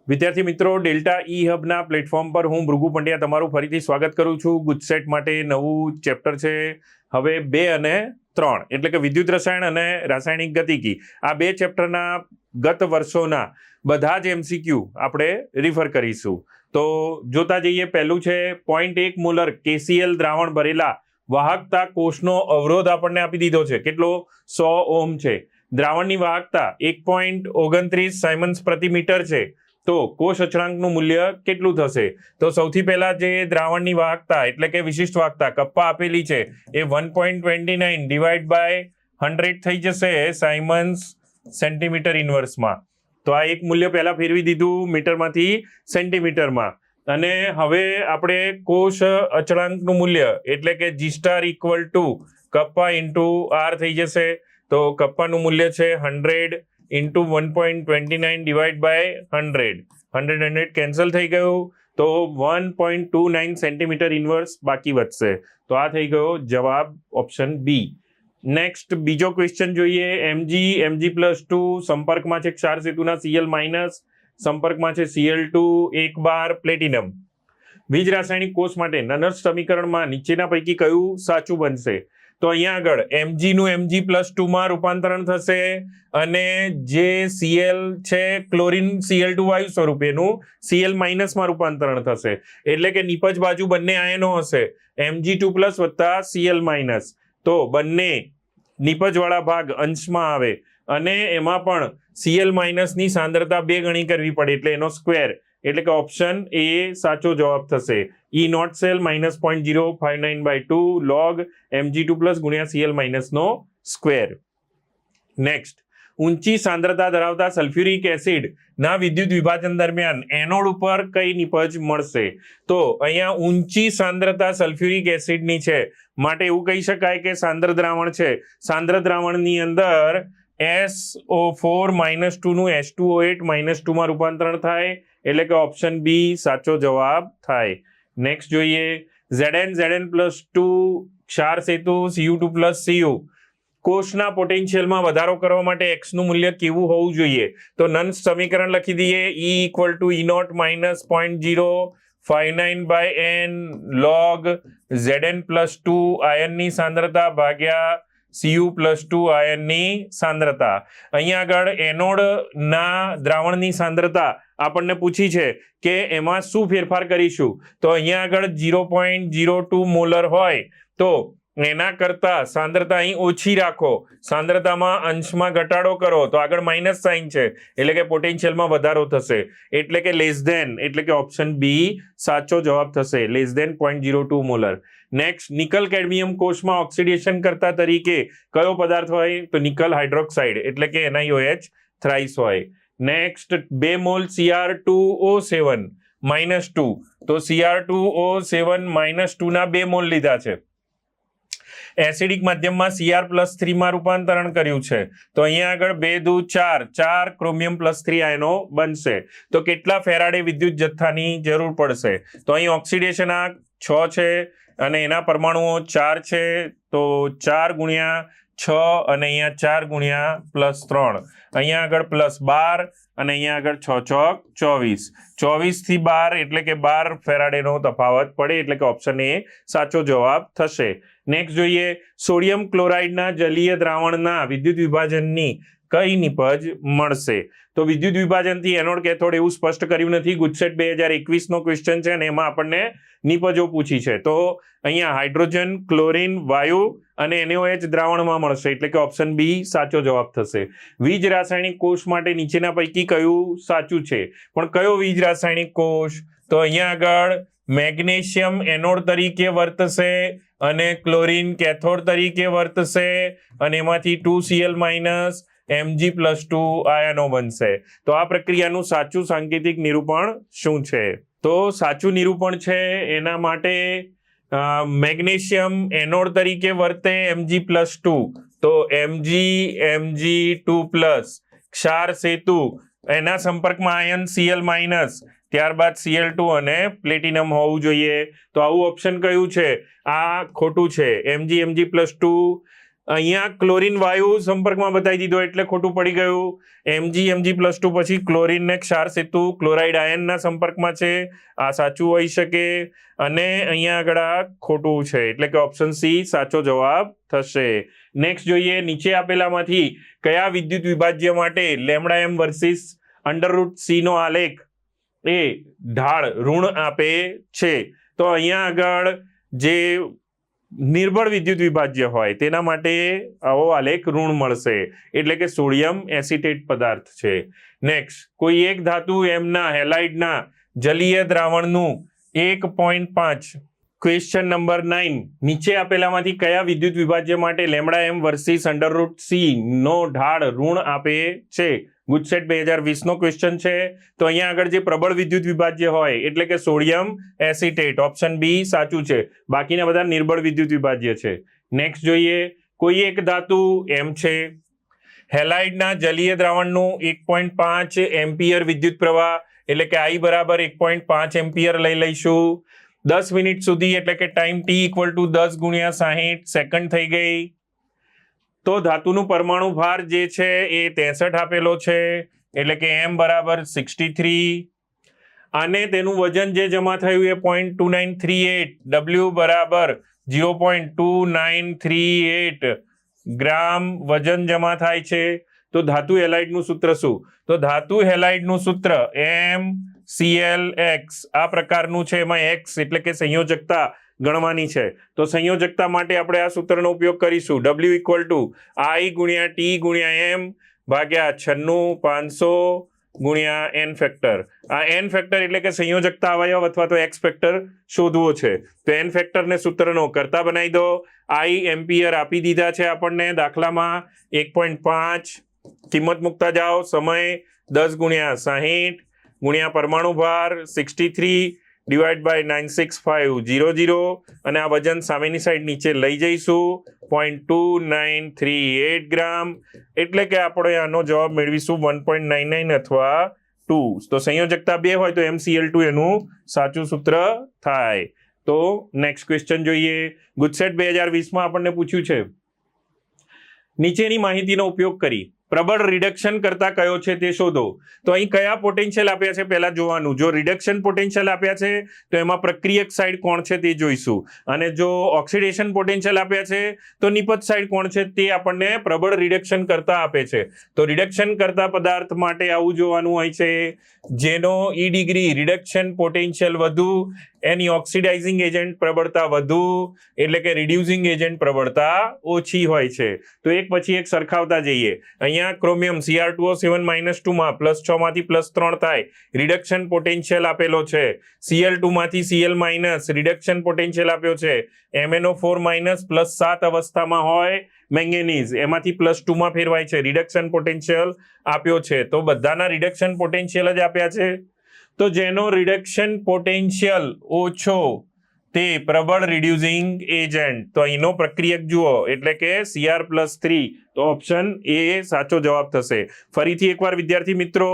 વિદ્યાર્થી મિત્રો, delta E હબના platform પર હું ભૃગુ પંડ્યા તમારું ફરીથી સ્વાગત કરું છું. ગુજસેટ માટે નવું ચેપ્ટર છે હવે 2 અને 3, એટલે કે વિદ્યુત રસાયણ અને રાસાયણિક ગતિકી. આ 2 ચેપ્ટરના ગત વર્ષોના બધા જ MCQ આપણે રિફર કરીશું. તો જોતા જઈએ. પહેલું છે 0.1 મોલર KCl દ્રાવણ ભરેલા વાહકતા કોષનો અવરોધ આપણને આપી દીધો છે. કેટલો? 100 ઓહ્મ છે. દ્રાવણની વાહકતા 1.29 સાયમન્સ પ્રતિ મીટર છે. તો કોષ અચળાંકનું મૂલ્ય કેટલું થશે? તો સૌથી પહેલા જે દ્રાવણની વાહકતા એટલે કે વિશિષ્ટ વાહકતા કપ્પા આપેલી છે એ 1.29 ડિવાઈડ બાય 100 થઈ જશે સાયમન્સ સેન્ટીમીટર ઇન્વર્સમાં. તો આ એક મૂલ્ય પહેલા ફેરવી દીધું મીટરમાંથી સેન્ટીમીટરમાં. અને હવે આપણે કોષ અચળાંકનું મૂલ્ય એટલે કે G star equal to kappa into R થઈ જશે. તો કપ્પાનું મૂલ્ય છે 100 ઇન્ટુ 1.29 ડિવાઈડ બાય 100 કેન્સલ થઈ ગયું. તો 1.29 સેન્ટીમીટર ઇન્વર્સ બાકી વધશે. તો આ થઈ ગયો જવાબ ઓપ્શન બી. નેક્સ્ટ બીજો ક્વેશ્ચન જોઈએ. Mg+2 સંપર્કમાં છે ક્ષાર સેતુના Cl- સંપર્કમાં છે Cl2 1 બાર પ્લેટિનમ. વીજ રાસાયણિક કોષ માટે નનર્સ સમીકરણમાં નીચેના પૈકી કયું સાચું બનશે? તો અહીંયા આગળ Mg નું Mg+2 માં રૂપાંતરણ થશે અને જે Cl છે ક્લોરીન Cl2 વાયુ સ્વરૂપેનું Cl- માં રૂપાંતરણ થશે. એટલે કે નિપજ બાજુ બંને આયનો હશે Mg2+ વત્તા Cl-. તો બંને નિપજવાળા ભાગ અંશમાં આવે અને એમાં પણ Cl- ની સાંદ્રતા 2 ગણી કરવી પડે એટલે એનો સ્ક્વેર. એટલે કે ઓપ્શન એ સાચો જવાબ થશે. E not cell -0.059/2 log Mg2+ ગુણ્યા Cl- નો સ્ક્વેર. નેક્સ્ટ, ઊંચી સાંદ્રતા ધરાવતા સલ્ફ્યુરિક એસિડ ના વિદ્યુત વિભાજન દરમિયાન એનોડ ઉપર કઈ નિપજ મળશે? તો અહીંયા ઊંચી સાંદ્રતા સલ્ફ્યુરિક એસિડની છે માટે એવું કહી શકાય કે સાંદ્ર દ્રાવણ છે. સાંદ્ર દ્રાવણની અંદર SO4 -2 નું H2O8 -2 માં રૂપાંતરણ થાય એટલે કે ઓપ્શન બી સાચો જવાબ થાય. નેક્સ્ટ જોઈએ. Zn+2 ક્ષાર સેતુ Cu2+ Cu કોષના પોટેન્શિયલમાં વધારો કરવા માટે x નું મૂલ્ય કેવું હોવું જોઈએ? તો નન્સ સમીકરણ લખી દઈએ. E = E0 -0.59/n log Zn+2 આયનની સાંદ્રતા ભાગ્યા Cu+2 આયનની સાંદ્રતા. અહીંયા આગળ એનોડના દ્રાવણની સાંદ્રતા આપણને પૂછી છે કે એમાં શું ફેરફાર કરીશું? તો અહીંયા આગળ 0.02 મોલર હોય તો એના કરતા સાંદ્રતા અહીં ઓછી રાખો, સાંદ્રતામાં અંશમાં ઘટાડો કરો તો આગળ માઇનસ સાઇન છે એટલે કે પોટેન્શિયલમાં વધારો થશે. એટલે કે લેસ ધેન, એટલે કે ઓપ્શન બી સાચો જવાબ થશે. Less than 0.02 molar. Next, nickel cadmium કોષમાં ઓક્સિડેશન કરતા તરીકે કયો પદાર્થ હોય? તો નિકલ હાઇડ્રોક્સાઇડ એટલે કે NiOH થ્રાઇસ હોય. Next, 2 mall Cr2O7 -2. તો Cr2O7 -2 ના 2 મોલ લીધા છે. એસિડિક માધ્યમમાં Cr+3 માં રૂપાંતરણ કર્યું છે. તો અહીંયા આગળ 2 દુ 4 ક્રોમિયમ +3 આયનો બનશે. તો કેટલા ફેરાડે વિદ્યુત જથ્થાની જરૂર પડશે? તો અહીં ઓક્સિડેશન આ 6 છે અને એના પરમાણુઓ 4 છે. તો 4 ગુણ્યા 6 અને અહીંયા 4 ગુણ્યા +3. અહીંયા આગળ +12 અને અહીંયા આગળ 6 ચોક 24. 24 થી 12 એટલે કે 12 ફેરાડેનો તફાવત પડે એટલે કે ઓપ્શન એ સાચો જવાબ થશે. નેક્સ્ટ જોઈએ. સોડિયમ ક્લોરાઇડના જલીય દ્રાવણના વિદ્યુત વિભાજનની કઈ નિપજ મળશે? તો વિદ્યુત વિભાજનથી એનોડ કેથોડ એવું સ્પષ્ટ કર્યું નથી. ગુજસેટ 2021 નો ક્વેશ્ચન છે અને એમાં આપણને નિપજો પૂછી છે. તો અહીંયા હાઇડ્રોજન, ક્લોરીન, વાયુ અને NaOH દ્રાવણમાં મળશે એટલે કે ઓપ્શન બી સાચો જવાબ થશે. વીજ રાસાયણિક કોષ માટે નીચેના પૈકી કયું સાચું છે? પણ કયો વીજ રાસાયણિક કોષ? તો અહીંયા આગળ મેગ્નેશિયમ એનોડ તરીકે વર્તશે અને ક્લોરીન કેથોડ તરીકે વર્તશે અને એમાંથી 2Cl- Mg+2 આયનો બનશે. તો આ પ્રક્રિયાનું સાચું સાંકેતિક નિરૂપણ શું છે? તો સાચું નિરૂપણ છે એના માટે મેગ્નેશિયમ એનોડ તરીકે વર્તે Mg+2. તો Mg2+, ક્ષાર સેતુ, એના સંપર્કમાં આયન Cl-, ત્યારબાદ Cl2 અને પ્લેટિનમ હોવું જોઈએ. તો આવું ઓપ્શન કયું છે? આ ખોટું છે. Mg+2 અહીંયા ક્લોરીન વાયુ સંપર્કમાં બતાવી દીધો એટલે ખોટું પડી ગયું. Mg+2 પછી ક્લોરીન ને ક્ષાર સેતુ ક્લોરાઇડ આયનના સંપર્કમાં છે, આ સાચું હોઈ શકે. અને અહીંયા આગળ આ ખોટું છે એટલે કે ઓપ્શન સી સાચો જવાબ થશે. નેક્સ્ટ જોઈએ, નીચે આપેલામાંથી કયા વિદ્યુત વિભાજ્ય માટે λm વર્સિસ √c નો આલેખ એ ઢાળ ઋણ આપે છે? તો અહીંયા આગળ જે નિર્બળ વિદ્યુત વિભાજ્ય હોય તેના માટે આવો આલેખ ઋણ મળશે એટલે કે સોડિયમ એસિટેટ પદાર્થ છે. નેક્સ્ટ, કોઈ એક ધાતુ એમના હેલાઇડના જલીય દ્રાવણનું 1.5 ક્વેશ્ચન નંબર 9 નીચે આપેલામાંથી કયા વિદ્યુત વિભાજ્ય માટે λm વર્સિસ √c નો ઢાળ ઋણ આપે છે? ગુજસેટ 2020 નો ક્વેશ્ચન છે. તો અહીંયા આગળ જે પ્રબળ વિદ્યુત વિભાજ્ય હોય એટલે કે સોડિયમ એસિટેટ, ઓપ્શન બી સાચું છે. બાકીના બધા નિર્બળ વિદ્યુત વિભાજ્ય છે. નેક્સ્ટ જોઈએ, કોઈ એક ધાતુ એમ છે હેલાઇડના જલીય દ્રાવણનું 1.5 એમ્પિયર વિદ્યુત પ્રવાહ એટલે કે I બરાબર 1.5 એમ્પિયર લઈ લઈશું. 10 મિનિટ સુધી એટલે કે ટાઈમ t = 10 × 60 સેકન્ડ થઈ ગઈ. તો ધાતુનું પરમાણુ ભાર જે છે એ 63 આપેલો છે એટલે કે m બરાબર 63 અને તેનું વજન જે જમા થયું એ 0.2938, w બરાબર 0.2938 ગ્રામ વજન જમા થાય છે. તો ધાતુ હેલાઇડનું સૂત્ર શું? તો ધાતુ હેલાઇડનું સૂત્ર MClX આ પ્રકારનું છે. એમાં x એટલે કે સંયોજકતા ગણવાની છે. તો સંયોજકતા માટે આપણે આ સૂત્રનો ઉપયોગ કરીશું. w = I × t × m ભાગ્યા 96 500 × n ફેક્ટર. આ n ફેક્ટર એટલે કે સંયોજકતા અવયવ અથવા તો x ફેક્ટર શોધવો છે. તો n ફેક્ટરને સૂત્રનો કરતા બનાવી દો. I એમ્પિયર આપી દીધા છે આપણને દાખલામાં 1.5 કિંમત મૂકતા જાઓ. સમય 10 × 60 ગુણ્યા પરમાણુ ભાર 63 / 96500 અને આ વજન સામેની સાઈડ નીચે લઈ જઈશું 0.2938 ગ્રામ એટલે કે આપણે આનો જવાબ મેળવીશું 1.99 અથવા 2. તો સંયોજકતા 2 હોય તો MCl2 એનું સાચું સૂત્ર થાય. તો નેક્સ્ટ ક્વેશ્ચન જોઈએ. ગુજસેટ 2020માં આપણને પૂછ્યું છે નીચેની માહિતીનો ઉપયોગ કરી પ્રબળ રિડક્શન કરતા કયો છે તે શોધો. તો અહીં કયા પોટેન્શિયલ આપ્યા છે પહેલા જોવાનું. જો રિડક્શન પોટેન્શિયલ આપ્યા છે તો એમાં પ્રક્રિયક સાઈડ કોણ છે તે જોઈશું અને જો ઓક્સિડેશન પોટેન્શિયલ આપ્યા છે તો નિપજ સાઈડ કોણ છે તે આપણને પ્રબળ રિડક્શન કરતા આપે છે. તો રિડક્શન કરતા પદાર્થ માટે આવું જોવાનું હોય છે જેનો E ડિગ્રી રિડક્શન પોટેન્શિયલ વધુ એની ઓક્સિડાઇઝિંગ એજન્ટ પ્રબળતા વધુ એટલે કે રિડ્યુસિંગ એજન્ટ પ્રબળતા ઓછી હોય છે. તો એક પછી એક સરખાવતા જઈએ. અહીંયા ક્રોમિયમ Cr2O7 - 2 માં +6 માંથી +3 થાય રિડક્શન પોટેન્શિયલ આપેલો છે. Cl2 માંથી Cl- રિડક્શન પોટેન્શિયલ આપ્યો છે. MnO4- +7 અવસ્થામાં હોય મેંગેનીઝ એમાંથી +2 માં ફેરવાય છે રિડક્શન પોટેન્શિયલ આપ્યો છે. તો બધાના રિડક્શન પોટેન્શિયલ જ આપ્યા છે. તો જેનો રિડક્શન પોટેન્શિયલ ઓછો તે પ્રબળ રિડ્યુસિંગ એજન્ટ. તો અહીંનો પ્રક્રિયક જુઓ એટલે કે Cr+3. તો ઓપ્શન એ સાચો જવાબ થશે. ફરીથી એકવાર વિદ્યાર્થી મિત્રો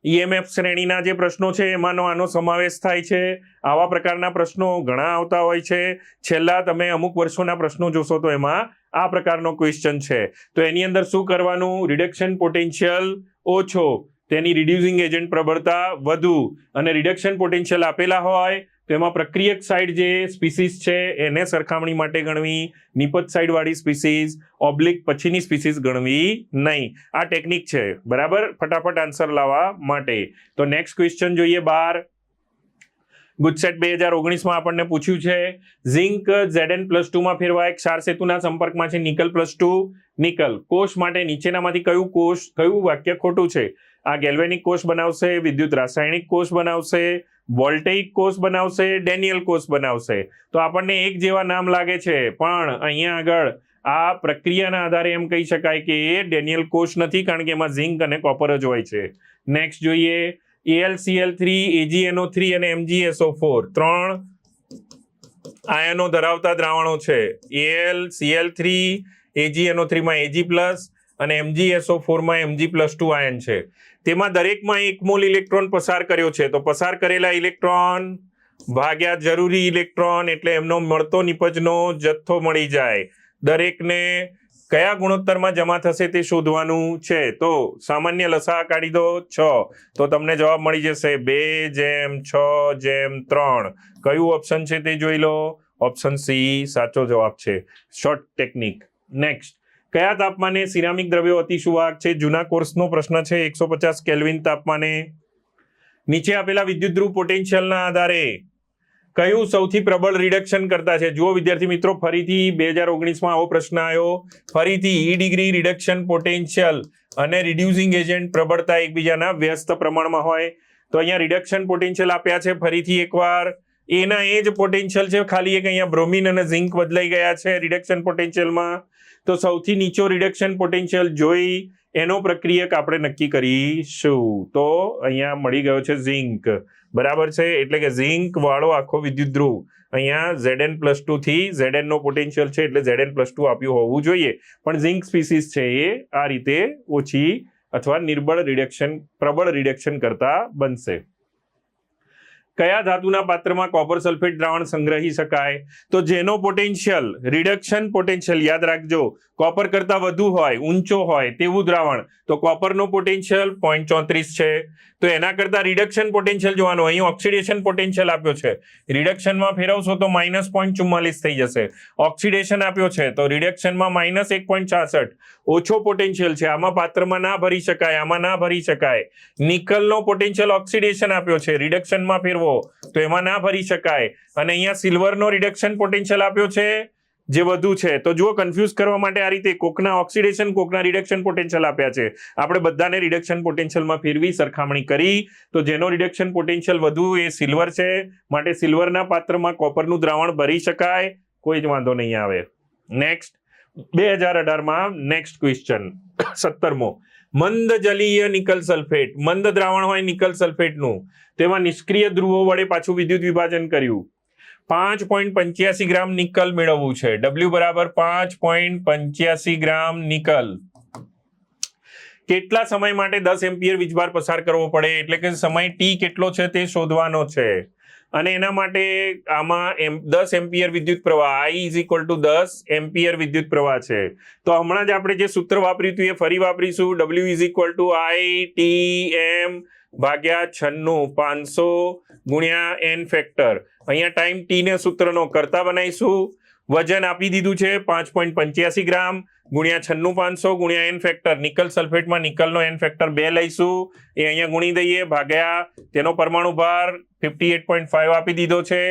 EMF શ્રેણીના જે પ્રશ્નો છે એમાંનો આનો સમાવેશ થાય છે. આવા પ્રકારના પ્રશ્નો ઘણા આવતા હોય છે. છેલ્લા તમે અમુક વર્ષોના પ્રશ્નો જોશો તો એમાં આ પ્રકારનો ક્વેશ્ચન છે. તો એની અંદર શું કરવાનું? રિડક્શન પોટેન્શિયલ ઓછો તેની રિડ્યુસિંગ એજન્ટ પ્રબળતા વધુ અને રિડક્શન પોટેન્શિયલ આપેલા હોય તો એમાં પ્રક્રિયક સાઈડ જે સ્પીસીસ છે એને સરખામણી માટે ગણવી, નિપજ સાઈડ વાળી સ્પીસીસ ઓબ્લિક પછીની સ્પીસીસ ગણવી નહીં. આ ટેકનિક છે બરાબર ફટાફટ આન્સર લાવવા માટે. તો નેક્સ્ટ ક્વેશ્ચન જોઈએ 12. ગુજસેટ 2019માં આપણને પૂછ્યું છે ઝિંક Zn+2 માં ફેરવાય ક્ષાર સેતુના સંપર્કમાં છે નિકલ+2 નિકલ. કોષ માટે નીચેનામાંથી કયું વાક્ય ખોટું છે? આ ગેલ્વેનિક કોષ બનાવશે, વિદ્યુત રાસાયણિક કોષ બનાવશે, વોલ્ટેઇક કોષ બનાવશે, ડેનિયલ કોષ બનાવશે. તો આપણને એક જેવા નામ લાગે છે પણ અહીંયા આગળ આ પ્રક્રિયાના આધારે એમ કહી શકાય કે એ ડેનિયલ કોષ નથી કારણ કે એમાં ઝિંક અને કોપર જ હોય છે. નેક્સ્ટ જોઈએ AlCl3 AgNO3 અને MgSO4 3 આયનો ધરાવતા દ્રાવણો છે. AlCl3 AgNO3 માં Ag+ અને MgSO4 માં Mg+2 આયન છે. તેમાં દરેકમાં 1 મોલ ઇલેક્ટ્રોન પસાર કર્યો છે. તો પસાર કરેલા ઇલેક્ટ્રોન ભાગ્યા જરૂરી ઇલેક્ટ્રોન એટલે એમનો મળતો નિપજનો જથ્થો મળી જાય. દરેકને કયા ગુણોત્તરમાં જમા થશે તે શોધવાનું છે. તો સામાન્ય લસા કાઢી દો 6, તો તમને જવાબ મળી જશે 2:6:3. કયું ઓપ્શન છે તે જોઈ લો. ઓપ્શન સી સાચો જવાબ છે. Short technique. નેક્સ્ટ, કયા તાપમાને સિરામિક દ્રવ્યો અતિ સુવાહક છે? જૂના કોર્સનો પ્રશ્ન છે. 150 કેલ્વિન તાપમાને. નીચે આપેલા વિદ્યુત ધ્રુવ પોટેન્શિયલના આધારે કયું સૌથી પ્રબળ રિડક્શન કરતા છે? જુઓ વિદ્યાર્થી મિત્રો, ફરીથી 2019માં આવો પ્રશ્ન આવ્યો. ફરીથી E ડિગ્રી રિડક્શન પોટેન્શિયલ અને રિડ્યુસિંગ એજન્ટ પ્રબળતા એકબીજાના વ્યસ્ત પ્રમાણમાં હોય. તો અહીંયા રિડક્શન પોટેન્શિયલ આપ્યા છે. ફરીથી એકવાર એના એ જ પોટેન્શિયલ છે, ખાલી એક અહીંયા બ્રોમિન અને ઝિંક બદલાઈ ગયા છે રિડક્શન પોટેન્શિયલમાં. તો સૌથી નીચો રિડક્શન પોટેન્શિયલ જોઈ એનો પ્રક્રિયક આપણે નક્કી કરીશું. તો અહીંયા મળી ગયો છે ઝિંક. બરાબર છે, એટલે કે ઝિંક વાળો આખો વિદ્યુત ધ્રુવ અહીંયા Zn+2 થી Zn નો પોટેન્શિયલ છે એટલે Zn+2 આપ્યું હોવું જોઈએ, પણ ઝિંક સ્પીસીસ છે એ આ રીતે ઓછી અથવા પ્રબળ રિડક્શન કરતા બનશે. કયા ધાતુના પાત્રમાં કોપર સલ્ફેટ દ્રાવણ સંગ્રહી શકાય? તો જેનો પોટેન્શિયલ રિડક્શન પોટેન્શિયલ યાદ રાખજો કોપર કરતા વધુ હોય, ઊંચો હોય તેવું દ્રાવણ, તો કોપરનો પોટેન્શિયલ 0.34 છે. તો એના કરતા રિડક્શન પોટેન્શિયલ જોવાનું. અહીં ઓક્સિડેશન પોટેન્શિયલ આપ્યો છે, રિડક્શનમાં ફેરવશો તો -0.44 થઈ જશે. ઓક્સિડેશન આપ્યો છે તો રિડક્શનમાં -1.66. ઓછો પોટેન્શિયલ છે, આમાં પાત્રમાં ના ભરી શકાય, આમાં ના ભરી શકાય. નિકલનો પોટેન્શિયલ ઓક્સિડેશન આપ્યો છે, રિડક્શનમાં ફેરવો તો એમાં ના ભરી શકાય. અને અહીંયા સિલ્વરનો રિડક્શન પોટેન્શિયલ આપ્યો છે જે વધુ છે. તો જુઓ, કન્ફ્યુઝ કરવા માટે આ રીતે કોકના ઓક્સિડેશન, કોકના રિડક્શન પોટેન્શિયલ આપ્યા છે. આપણે બધાને રિડક્શન પોટેન્શિયલમાં ફેરવી સરખામણી કરી તો જેનો રિડક્શન પોટેન્શિયલ વધુ એ સિલ્વર છે, માટે સિલ્વરના પાત્રમાં કોપરનું દ્રાવણ ભરી શકાય, કોઈ જ વાંધો નહીં આવે. નેક્સ્ટ, 2018માં નેક્સ્ટ ક્વેશ્ચન 17મો. મંદ જલીય નિકલ સલ્ફેટ, મંદ દ્રાવણ હોય નિકલ સલ્ફેટનું, તેમાં નિષ્ક્રિય ધ્રુવો વડે પાછું વિદ્યુત વિભાજન કર્યું. 5.85 ગ્રામ નિકલ મેળવવું છે. W બરાબર 5.85 ગ્રામ નિકલ. કેટલા સમય માટે 10 એમ્પિયર વીજભાર પસાર કરવો પડે? એટલે કે સમય T કેટલો છે તે શોધવાનો છે. અને એના માટે આમાં 10 એમ્પિયર વિદ્યુત પ્રવાહ, I = 10 એમ્પિયર વિદ્યુત પ્રવાહ છે. તો હમણાં જ આપણે જે સૂત્ર વાપર્યું હતું એ ફરી વાપરીશું. W = ITM ભાગ્યા 96 500 ગુણ્યા N ફેક્ટર. અહીંયા ટાઈમ T ને સૂત્રનો કરતા બનાવીશું. વજન આપી દીધું છે 5.85 ગ્રામ ગુણ્યા 96 500 ગુણ્યા N ફેક્ટર. નિકલ સલ્ફેટમાં નિકલનો N ફેક્ટર 2 લઈશું, એ અહીંયા ગુણી દઈએ, ભાગ્યા તેનો પરમાણુ ભાર 58.5 આપી દીધો છે,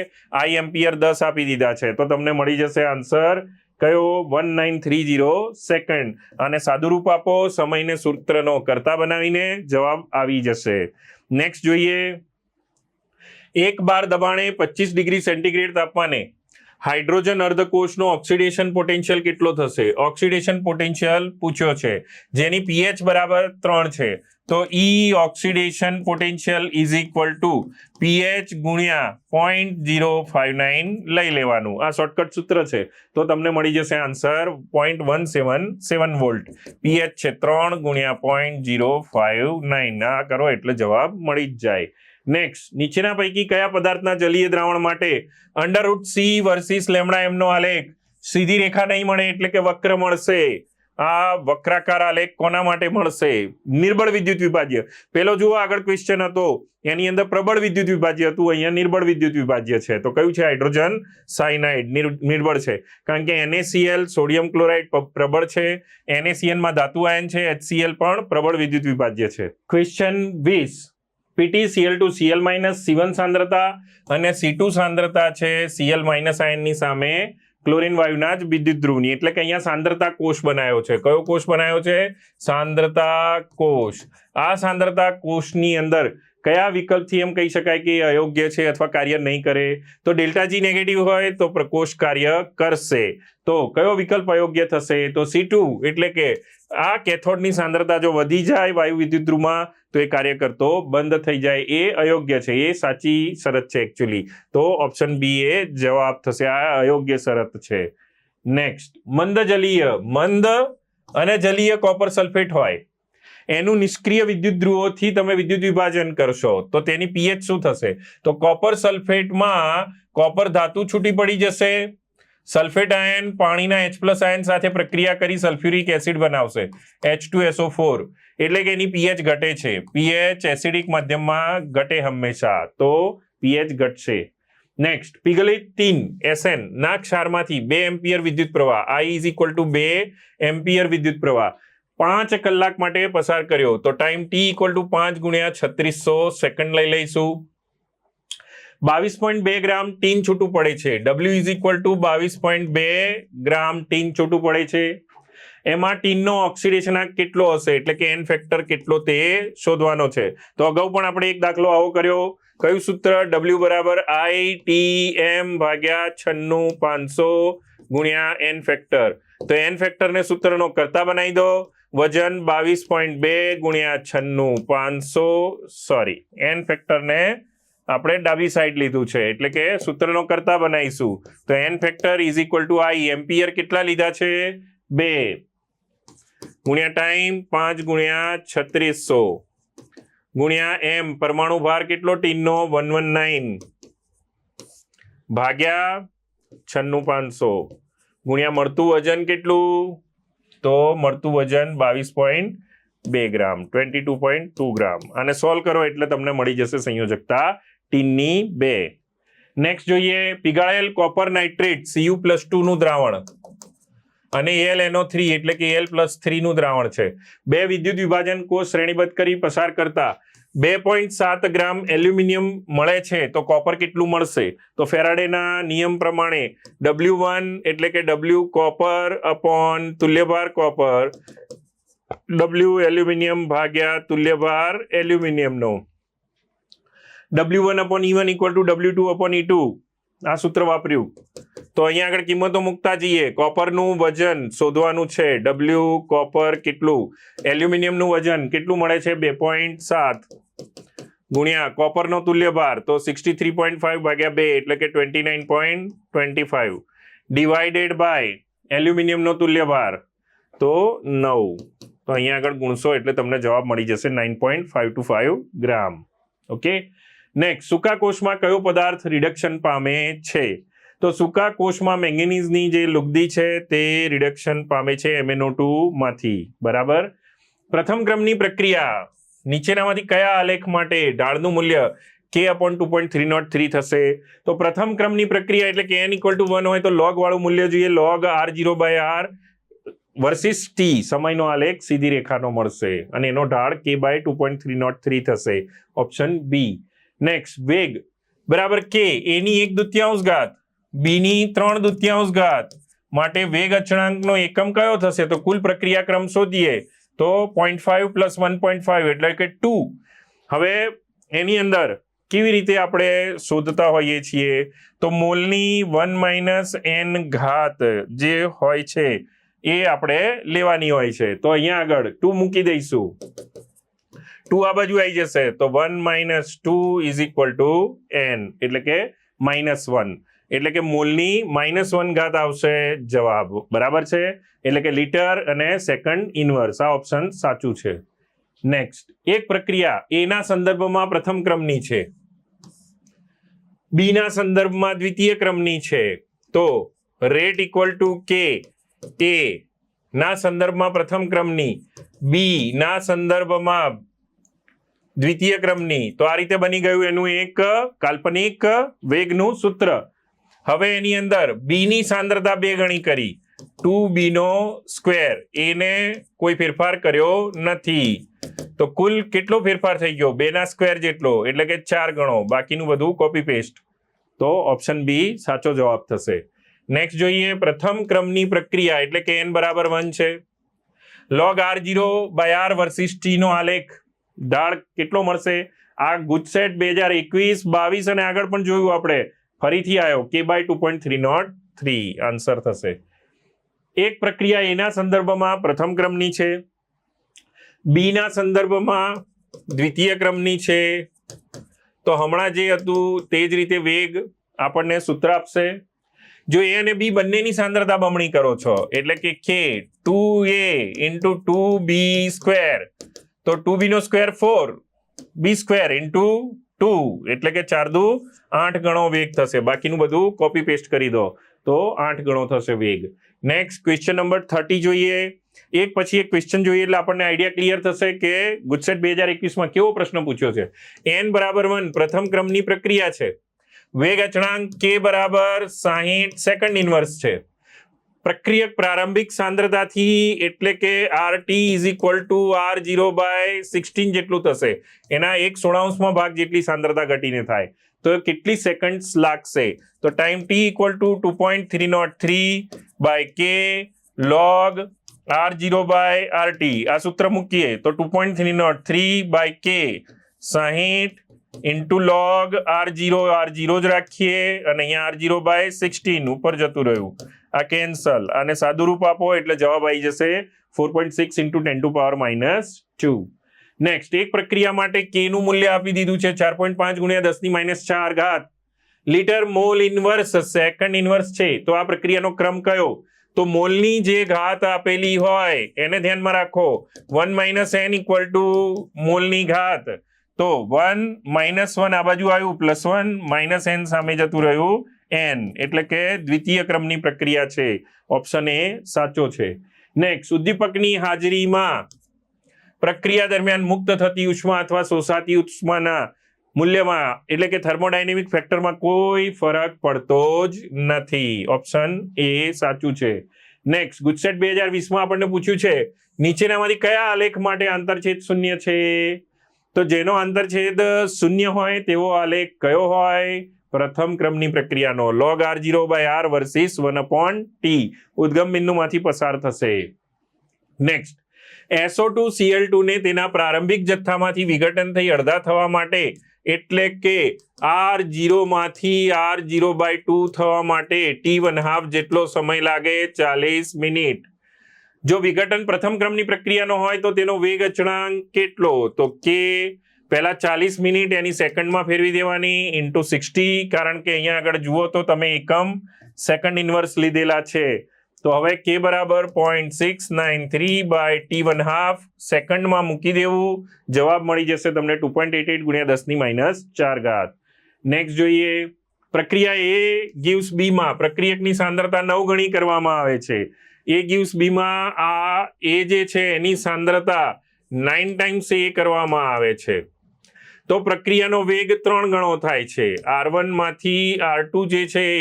I એમ્પિયર 10 આપી દીધા છે. તો તમને મળી જશે આન્સર કયો? 1930 સેકન્ડ. અને સાદુરૂપ આપો, સમયને સૂત્રનો કરતા બનાવીને જવાબ આવી જશે. નેક્સ્ટ જોઈએ. 1 બાર દબાણે 25 ડિગ્રી સેન્ટીગ્રેડ તાપમાને હાઇડ્રોજન અર્ધકોષનો ઓક્સિડેશન પોટેન્શિયલ કેટલો થશે? ઓક્સિડેશન પોટેન્શિયલ પૂછ્યો છે, જેની pH બરાબર 3 છે. તો E ઓક્સિડેશન પોટેન્શિયલ = pH ગુણ્યા 0.059 લઈ લેવાનું. આ શોર્ટકટ સૂત્ર છે, તો તમને મળી જશે આન્સર 0.177 વોલ્ટ. pH છે 3 ગુણ્યા 0.059. આ કરો એટલે જવાબ મળી જ જાય. નેક્સ્ટ, નીચેના પૈકી કયા પદાર્થના જલીય દ્રાવણ માટે √C વર્સિસ લેમ્ડા નો આલેખ? સીધી રેખા નહીં મળે એટલે કે વક્ર મળશે. આ વક્રાકાર આલેખ કોના માટે મળશે? નિર્બળ વિદ્યુત વિભાજ્ય. પેલો જુઓ આગળ ક્વેશ્ચન હતો એની અંદર પ્રબળ વિદ્યુત વિભાજ્ય હતું, અહીંયા નિર્બળ વિદ્યુત વિભાજ્ય છે. તો કયું છે? હાઇડ્રોજન સાયનાઇડ નિર્બળ છે, કારણ કે NaCl સોડિયમ ક્લોરાઇડ પ્રબળ છે, NaCl માં ધાતુ આયન છે, HCl પણ પ્રબળ વિદ્યુત વિભાજ્ય છે. ક્વેશ્ચન 20. PtCl2 Cl- C1 સાંદ્રતા અને C2 સાંદ્રતા છે Cl- આયનની સામે ક્લોરીન વાયુના જ વિદ્યુત ધ્રુવની, એટલે કે અહીંયા સાંદ્રતા કોષ બનાવ્યો છે. કયો કોષ બનાવ્યો છે? સાંદ્રતા કોષ. આ સાંદ્રતા કોષની અંદર કયા વિકલ્પથી એમ કહી શકાય કે અયોગ્ય છે અથવા કાર્ય નહીં કરે? તો ΔG નેગેટિવ હોય તો પ્રકોષ કાર્ય કરશે. તો કયો વિકલ્પ અયોગ્ય થશે? તો C2, એટલે કે આ કેથોડની સાંદ્રતા જો વધી જાય વાયુ વિદ્યુત ધ્રુવમાં તો એ કાર્ય કરતો બંધ થઈ જાય, એ અયોગ્ય છે. એ સાચી શરત છે એકચ્યુઅલી. તો ઓપ્શન બી એ જવાબ થશે, આ અયોગ્ય શરત છે. નેક્સ્ટ, મંદ અને જલીય કોપર સલ્ફેટ હોય, એનું નિષ્ક્રિય વિદ્યુત ધ્રુવોથી તમે વિદ્યુત વિભાજન કરશો તો તેની pH શું થશે? તો કોપર સલ્ફેટમાં કોપર ધાતુ છૂટી પડી જશે, સલ્ફેટ આયન પાણીના H+ આયન સાથે પ્રક્રિયા કરી સલ્ફ્યુરિક એસિડ બનાવશે H2SO4, એટલે કે એની pH ઘટે છે. pH એસિડિક માધ્યમમાં ઘટે હંમેશા, તો pH ઘટશે. નેક્સ્ટ, પીગલિત ટીન SN ના ક્ષારમાંથી 2 એમ્પિયર વિદ્યુત પ્રવાહ, I = 2 એમ્પિયર વિદ્યુત પ્રવાહ 5 કલાક માટે પસાર કર્યો, તો ટાઈમ T = 5 × 3600 સેકન્ડ લઈ લઈશું. 22.2 ગ્રામ ટીન છૂટું પડે છે. W = 22.2 ગ્રામ ટીન છૂટું પડે છે. એમાં ટીનનો ઓક્સિડેશનાંક કેટલો હશે, એટલે કે N ફેક્ટર કેટલો તે શોધવાનો છે. તો અગાઉ પણ આપણે એક દાખલો આવો કર્યો. કયું સૂત્ર? W = ITM/96500 × N factor. તો N ફેક્ટરને સૂત્રનો કરતા બનાવી દો. વજન 22.2 × 96500, N ફેક્ટરને આપણે ડાબી સાઈડ લીધું છે, એટલે કે સૂત્રનો કરતા બનાવીશું. તો N ફેક્ટર = I, એમ્પિયર કેટલા લીધા છે? 2 ગુણ્યા ટાઈમ 5 × 3600 ગુણ્યા M, પરમાણુ ભાર કેટલો ટીનનો? 119 ભાગ્યા 96500 ગુણ્યા મળતું વજન કેટલું? તો મળતું વજન 22.2 ગ્રામ, 22.2 ગ્રામ. અને સોલ્વ કરો એટલે તમને મળી જશે સંયોજકતા ટીનની 2. નેક્સ્ટ જોઈએ, પીગાળેલ કોપર નાઇટ્રેટ Cu+2 નું દ્રાવણ અને AlNO3 એટલે કે Al+3 નું દ્રાવણ છે. 2 વિદ્યુત વિભાજન કોષ શ્રેણીબદ્ધ કરી પસાર કરતા 2.7 ગ્રામ એલ્યુમિનિયમ મળે છે, તો કોપર કેટલું મળશે? તો ફેરાડેના નિયમ પ્રમાણે W1 એટલે કે W કોપર અપોન તુલ્યભાર કોપર, W એલ્યુમિનિયમ ભાગ્યા તુલ્યભાર એલ્યુમિનિયમનો. W1/E1 = W2/E2, આ સૂત્ર વાપર્યું. તો અહીંયા આગળ કિંમતો મૂકતા જઈએ. કોપરનું વજન શોધવાનું છે. W કોપર કેટલું, એલ્યુમિનિયમનું વજન કેટલું મળે છે? 2.7 ગુણ્યા કોપરનો તુલ્યભાર, તો 63.5/2 એટલે કે 29.25 ડિવાઇડેડ બાય એલ્યુમિનિયમનો તુલ્યભાર, તો 9. તો અહીંયા આગળ ગુણશો એટલે તમને જવાબ મળી જશે 9.525 ગ્રામ. ઓકે. નેક્સ્ટ, સૂકા કોષમાં કયો પદાર્થ રિડક્શન પામે છે? તો સૂકા કોષમાં મેંગેનીઝની જે લુગદી છે તે રિડક્શન પામે છે MnO2 માંથી. બરાબર. પ્રથમ ક્રમની પ્રક્રિયા નીચેનામાંથી કયા આલેખ માટે ઢાળનું મૂલ્ય K/2.303 થશે? તો પ્રથમ ક્રમની પ્રક્રિયા એટલે કે N = 1 હોય તો log વાળું મૂલ્ય જોઈએ. log R0/R વર્સિસ T, સમયનો આલેખ સીધી રેખાનો મળશે અને એનો ઢાળ K/2.303 થશે. Option B. નેક્સ્ટ, વેગ બરાબર K, A ની 1/2 B ની 3/2 માટે વેગ અચળાંકનો એકમ કયો થશે? તો કુલ પ્રક્રિયા ક્રમ શોધીએ તો 0.5 + 1.5 એટલે કે 2. હવે એની અંદર કેવી રીતે આપણે શોધતા હોઈએ છીએ? તો મોલની 1 - n ઘાત જે હોય છે એ આપણે લેવાની હોય છે. તો અહીંયા આગળ 2 મૂકી દઈશું, 2 આ બાજુ આવી જશે, તો 1 - 2 = n એટલે કે -1, એટલે કે મોલની -1 ઘાત આવશે જવાબ. બરાબર છે, એટલે કે લીટર અને સેકન્ડ ઇનવર્સ. આ ઓપ્શન સાચું છે. નેક્સ્ટ, એક પ્રક્રિયા A ના સંદર્ભમાં પ્રથમ ક્રમની છે, B ના સંદર્ભમાં દ્વિતીય ક્રમની છે, તો રેટ = K, A ના સંદર્ભમાં પ્રથમ ક્રમની, B ના સંદર્ભમાં દ્વિતીય ક્રમની. તો આ રીતે બની ગયું એનું એક કાલ્પનિક વેગનું સૂત્ર. હવે એની અંદર B ની સાંદ્રતા 2 ગણી કરી, 2B². A ને કોઈ ફેરફાર કર્યો નથી, તો કુલ કેટલો ફેરફાર થઈ ગયો? 2² જેટલો, એટલે કે 4 ગણો. બાકીનું બધું કોપી પેસ્ટ. તો ઓપ્શન બી સાચો જવાબ થશે. નેક્સ્ટ જોઈએ, પ્રથમ ક્રમની પ્રક્રિયા એટલે કે N = 1 છે. log R0/R વર્સિસ T નો આલેખ ઢાળ કેટલો મળશે? આ ગુજસેટ 2021-22 અને આગળ પણ જોયું આપણે, ફરીથી આવ્યો K/2.303 આન્સર થશે. એક પ્રક્રિયા એના સંદર્ભમાં પ્રથમ ક્રમની છે, બી ના સંદર્ભમાં દ્વિતીય ક્રમની છે. તો હમણાં જે હતું તે જ રીતે વેગ આપણને સૂત્ર આપશે. જો A અને B બંનેની સાંદ્રતા બમણી કરો છો એટલે કે K 2A × 2B², તો 2B² 4, B² × 2 એટલે કે 4 × 8 ગણો વેગ થશે. બાકીનું બધું કોપી પેસ્ટ કરી દો. તો 8 ગણો થશે વેગ. નેક્સ્ટ ક્વેશ્ચન નંબર 30 જોઈએ. એક પછી એક ક્વેશ્ચન જોઈએ એટલે આપણને આઈડિયા ક્લિયર થશે કે ગુજસેટ 2021માં કેવો પ્રશ્ન પૂછ્યો છે. n બરાબર 1 પ્રથમ ક્રમની પ્રક્રિયા છે. વેગ અચળાંક k બરાબર 60 સેકન્ડ ઇનવર્સ છે. પ્રક્રિયક પ્રારંભિક સાંદ્રતાથી એટલે કે RT is equal to R0/16 જેટલું થશે. એના 1/16 ભાગ જેટલી સાંદ્રતા ઘટીને થાય તો કેટલી સેકન્ડ્સ લાગશે? તો time t equal to 2.303/k log R0/RT. આ સૂત્ર મૂકીએ તો 2.303/k 60 ઇન્ટુ log R0 જ રાખીએ અને અહીંયા R0/16 ઉપર જતું રહ્યું. આ કેન્સલ અને સાદું રૂપ આપો એટલે જવાબ આવી જશે 4.6 ઇન્ટુ 10⁻². નેક્સ્ટ એક પ્રક્રિયા માટે k નું મૂલ્ય આપી દીધું છે 4.5 × 10⁻⁴ litre mall inverse second inverse છે. તો આ પ્રક્રિયાનો ક્રમ કયો? તો મોલની જે ઘાત આપેલી હોય એને ધ્યાનમાં રાખો. 1 - n ઇક્વલ ટુ મોલની ઘાત. તો 1 - 1 આ બાજુ આવ્યું +1 - n સામે જતું રહ્યું n એટલે કે દ્વિતીય ક્રમની પ્રક્રિયા છે. ઓપ્શન એ સાચો છે. નેક્સ્ટ ઉદ્દીપકની હાજરીમાં પ્રક્રિયા દરમિયાન મુક્ત થતી ઉષ્મા અથવા શોષાતી ઉષ્માના મૂલ્યમાં એટલે કે થર્મોડાયનેમિક ફેક્ટરમાં કોઈ ફરક પડતો જ નથી. ઓપ્શન એ સાચું છે. નેક્સ્ટ ગુજસેટ 2020માં આપણને પૂછ્યું છે નીચેનામાંથી કયા આલેખ માટે આંતરછેદ શૂન્ય છે? તો જેનો આંતરછેદ શૂન્ય હોય તેવો આલેખ કયો હોય? પ્રથમ ક્રમની પ્રક્રિયાનો log R0/R વર્સિસ 1/T ઉદ્ગમ બિંદુમાંથી પસાર થશે. નેક્સ્ટ SO2Cl2 ને તેના પ્રારંભિક જથ્થામાંથી વિઘટન થઈ અડધા થવા માટે એટલે કે R0 માંથી R0/2 થવા માટે T1/2 જેટલો સમય લાગે 40 મિનિટ. જો વિઘટન પ્રથમ ક્રમની પ્રક્રિયાનો હોય તો તેનો વેગ અચળાંક કેટલો? તો k પહેલા 40 મિનિટ એની સેકન્ડમાં ફેરવી દેવાની ઇન્ટુ 60 કારણ કે અહીંયા આગળ જુઓ તો તમે એકમ સેકન્ડ ઇનવર્સ લીધેલા છે. તો હવે k બરાબર 0.693/T1/2 સેકન્ડમાં મૂકી દેવું. જવાબ મળી જશે તમને 2.88 × 10⁻⁴. નેક્સ્ટ જોઈએ પ્રક્રિયા A gives B માં પ્રક્રિયકની સાંદ્રતા 9 ગણી કરવામાં આવે છે. A gives B માં આ A જે છે એની સાંદ્રતા 9 ટાઈમ્સ A કરવામાં આવે છે. તો પ્રક્રિયાનો વેગ 3 ગણો થાય છે. R1 માંથી R2 જે છે એ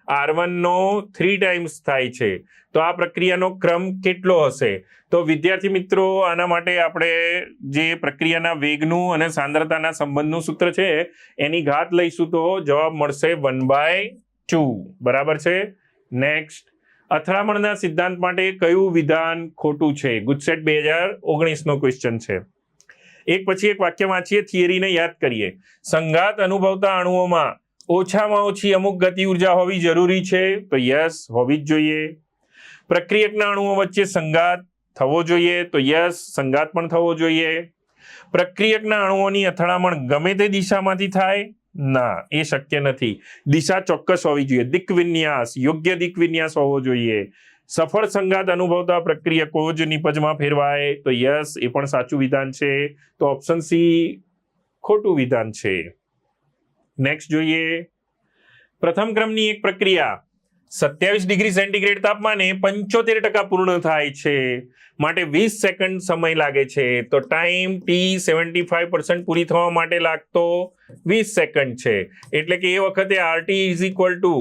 R1 નો 3 ટાઈમ્સ થાય છે. તો આ પ્રક્રિયાનો ક્રમ કેટલો હશે? તો વિદ્યાર્થી મિત્રો આના માટે આપણે જે પ્રક્રિયાના વેગનું અને સાંદ્રતાના સંબંધનું સૂત્ર છે એની ઘાત લઈશું તો જવાબ મળશે 1/2. બરાબર છે. નેક્સ્ટ અથડામણના સિદ્ધાંત માટે કયું વિધાન ખોટું છે? ગુજસેટ 2019નો ક્વેશ્ચન છે. એક પછી એક વાક્ય વાંચીએ, થિયરીને યાદ કરીએ. સંઘાત અનુભવતા અણુઓમાં ઓછામાં ઓછી અમુક ગતિ ઉર્જા હોવી જરૂરી છે? તો યસ, હોવી જ જોઈએ. પ્રક્રિયકના અણુઓ વચ્ચે સંઘાત થવો જોઈએ? તો યસ, સંઘાત પણ થવો જોઈએ. પ્રક્રિયકના અણુઓની અથડામણ ગમે તે દિશામાંથી થાય? ના, એ શક્ય નથી. દિશા ચોક્કસ હોવી જોઈએ. દિક વિન્યાસ, યોગ્ય દિક વિન્યાસ હોવો જોઈએ. સફળ સંઘાત અનુભવતા પ્રક્રિયકો જ નિપજમાં ફેરવાય? તો યસ, એ પણ સાચું વિધાન છે. તો ઓપ્શન સી ખોટું વિધાન છે. નેક્સ્ટ જોઈએ પ્રથમ ક્રમની એક પ્રક્રિયા 27 ડિગ્રી સેન્ટીગ્રેડ તાપમાને 75% પૂર્ણ થાય છે માટે 20 સેકન્ડ સમય લાગે છે. તો ટાઈમ t 75% પૂરી થવા માટે લાગતો 20 સેકન્ડ છે. એટલે કે એ વખતે RT is equal to